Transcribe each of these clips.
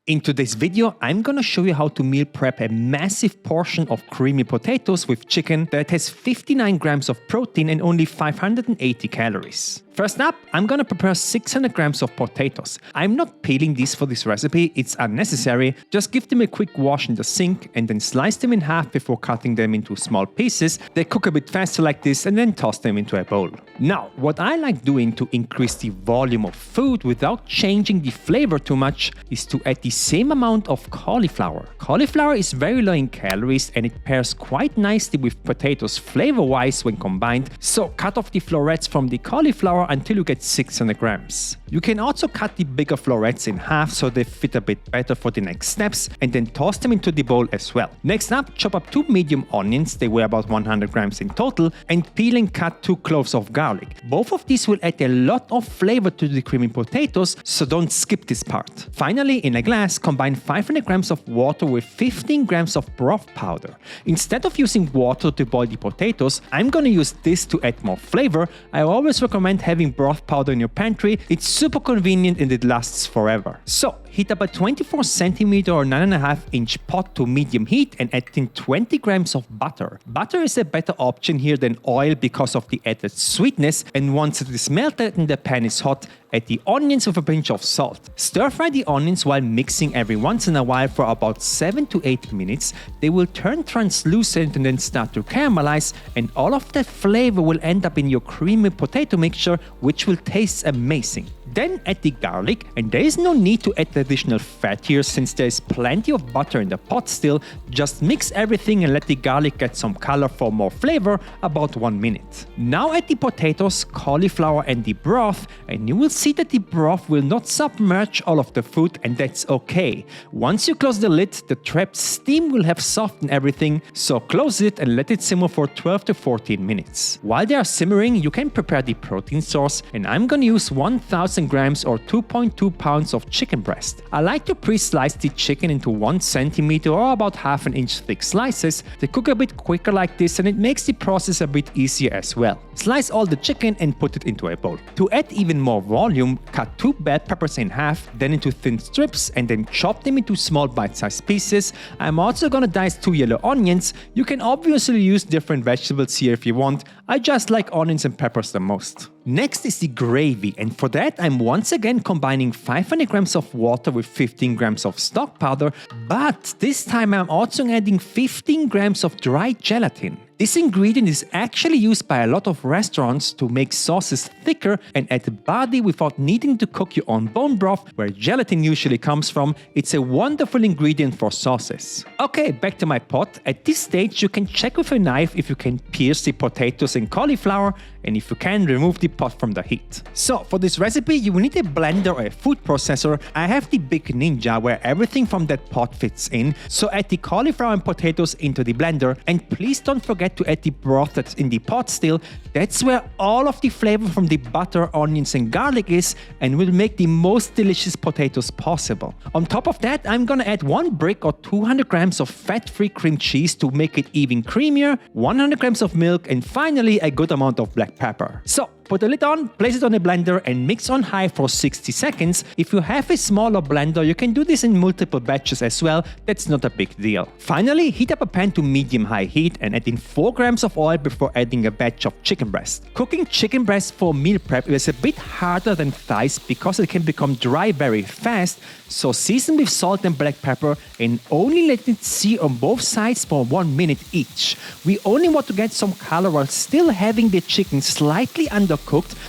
In today's video, I'm gonna show you how to meal prep a massive portion of creamy potatoes with chicken that has 59 grams of protein and only 580 calories. First up, I'm gonna prepare 600 grams of potatoes. I'm not peeling these for this recipe, it's unnecessary. Just give them a quick wash in the sink and then slice them in half before cutting them into small pieces. They cook a bit faster like this and then toss them into a bowl. Now, what I like doing to increase the volume of food without changing the flavor too much is to add the same amount of cauliflower. Cauliflower is very low in calories and it pairs quite nicely with potatoes flavor-wise when combined, so cut off the florets from the cauliflower until you get 600 grams. You can also cut the bigger florets in half so they fit a bit better for the next steps and then toss them into the bowl as well. Next up, chop up 2 medium onions, they weigh about 100 grams in total, and peel and cut 2 cloves of garlic. Both of these will add a lot of flavor to the creamy potatoes, so don't skip this part. Finally, in a glass, combine 500 grams of water with 15 grams of broth powder. Instead of using water to boil the potatoes, I'm gonna use this to add more flavor. I always recommend having broth powder in your pantry. It's super convenient and it lasts forever. So, heat up a 24 centimeter or 9.5 inch pot to medium heat and add in 20 grams of butter. Butter is a better option here than oil because of the added sweetness, and once it is melted and the pan is hot, add the onions with a pinch of salt. Stir fry the onions while mixing every once in a while for about 7 to 8 minutes. They will turn translucent and then start to caramelize, and all of that flavor will end up in your creamy potato mixture, which will taste amazing. Then add the garlic, and there is no need to add additional fat here since there is plenty of butter in the pot still. Just mix everything and let the garlic get some color for more flavor, about 1 minute. Now add the potatoes, cauliflower and the broth, and you will see that the broth will not submerge all of the food, and that's okay. Once you close the lid, the trapped steam will have softened everything, so close it and let it simmer for 12 to 14 minutes. While they are simmering, you can prepare the protein source, and I'm gonna use 1000 grams or 2.2 pounds of chicken breast. I like to pre-slice the chicken into 1 centimeter or about half an inch thick slices. They cook a bit quicker like this and it makes the process a bit easier as well. Slice all the chicken and put it into a bowl. To add even more volume, cut 2 bell peppers in half, then into thin strips, and then chop them into small bite-sized pieces. I'm also gonna dice 2 yellow onions. You can obviously use different vegetables here if you want. I just like onions and peppers the most. Next is the gravy, and for that I'm once again combining 500 grams of water with 15 grams of stock powder, but this time I'm also adding 15 grams of dry gelatin. This ingredient is actually used by a lot of restaurants to make sauces thicker and add body without needing to cook your own bone broth, where gelatin usually comes from. It's a wonderful ingredient for sauces. Okay, back to my pot. At this stage, you can check with a knife if you can pierce the potatoes and cauliflower, and if you can, remove the pot from the heat. So, for this recipe, you will need a blender or a food processor. I have the big Ninja where everything from that pot fits in, so add the cauliflower and potatoes into the blender, and please don't forget to add the broth that's in the pot still. That's where all of the flavor from the butter, onions and garlic is, and will make the most delicious potatoes possible. On top of that, I'm gonna add 1 brick or 200 grams of fat-free cream cheese to make it even creamier, 100 grams of milk, and finally a good amount of black pepper. So, put the lid on, place it on a blender and mix on high for 60 seconds. If you have a smaller blender, you can do this in multiple batches as well. That's not a big deal. Finally, heat up a pan to medium-high heat and add in 4 grams of oil before adding a batch of chicken breast. Cooking chicken breast for meal prep is a bit harder than thighs because it can become dry very fast, so season with salt and black pepper and only let it sear on both sides for 1 minute each. We only want to get some color while still having the chicken slightly undercooked.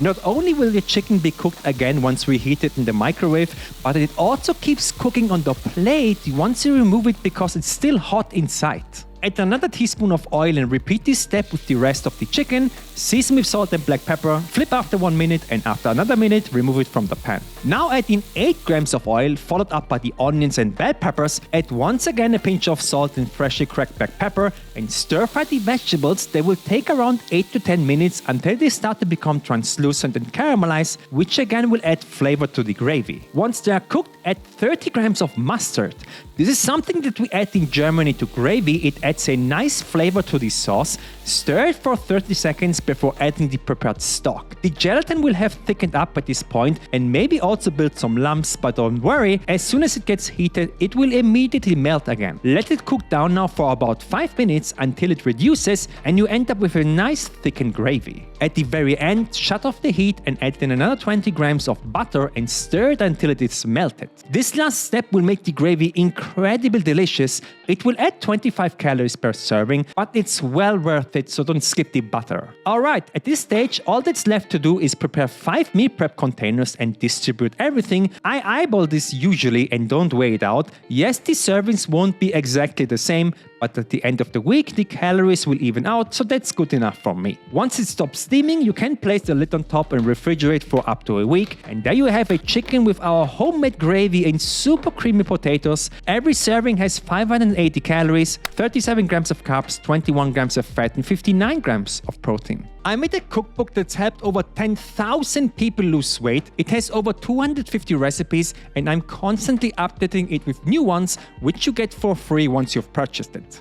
Not only will the chicken be cooked again once we heat it in the microwave, but it also keeps cooking on the plate once you remove it because it's still hot inside. Add another teaspoon of oil and repeat this step with the rest of the chicken. Season with salt and black pepper, flip after 1 minute, and after another minute, remove it from the pan. Now add in 8 grams of oil, followed up by the onions and bell peppers. Add once again a pinch of salt and freshly cracked black pepper, and stir fry the vegetables. They will take around 8 to 10 minutes until they start to become translucent and caramelize, which again will add flavor to the gravy. Once they are cooked, add 30 grams of mustard. This is something that we add in Germany to gravy. It adds a nice flavor to the sauce. Stir it for 30 seconds, before adding the prepared stock. The gelatin will have thickened up at this point and maybe also build some lumps, but don't worry, as soon as it gets heated, it will immediately melt again. Let it cook down now for about 5 minutes until it reduces and you end up with a nice thickened gravy. At the very end, shut off the heat and add in another 20 grams of butter and stir it until it is melted. This last step will make the gravy incredibly delicious. It will add 25 calories per serving, but it's well worth it, so don't skip the butter. Alright, at this stage, all that's left to do is prepare 5 meal prep containers and distribute everything. I eyeball this usually and don't weigh it out. Yes, the servings won't be exactly the same, but at the end of the week, the calories will even out, so that's good enough for me. Once it stops steaming, you can place the lid on top and refrigerate for up to a week. And there you have a chicken with our homemade gravy and super creamy potatoes. Every serving has 580 calories, 37 grams of carbs, 21 grams of fat, and 59 grams of protein. I made a cookbook that's helped over 10,000 people lose weight. It has over 250 recipes, and I'm constantly updating it with new ones, which you get for free once you've purchased it.